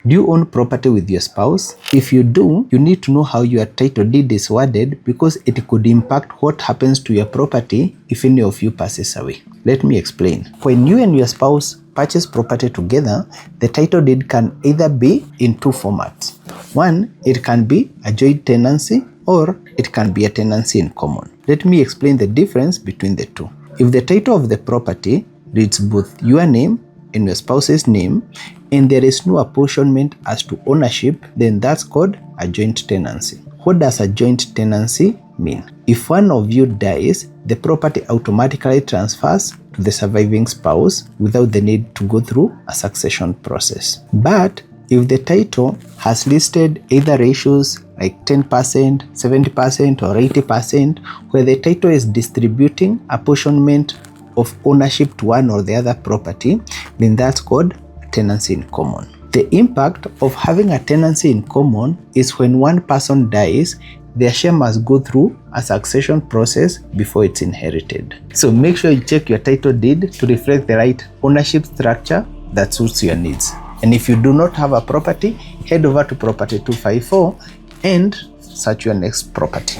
Do you own property with your spouse? If you do, you need to know how your title deed is worded because it could impact what happens to your property if any of you passes away. Let me explain. When you and your spouse purchase property together, the title deed can either be in two formats. One, it can be a joint tenancy or it can be a tenancy in common. Let me explain the difference between the two. If the title of the property reads both your name and your spouse's name, and there is no apportionment as to ownership, then that's called a joint tenancy. What does a joint tenancy mean? If one of you dies, the property automatically transfers to the surviving spouse without the need to go through a succession process. But if the title has listed either ratios like 10%, 70%, or 80%, where the title is distributing apportionment of ownership to one or the other property, then that's called tenancy in common. The impact of having a tenancy in common is when one person dies, their share must go through a succession process before it's inherited. So make sure you check your title deed to reflect the right ownership structure that suits your needs. And if you do not have a property, head over to Property 254 and search your next property.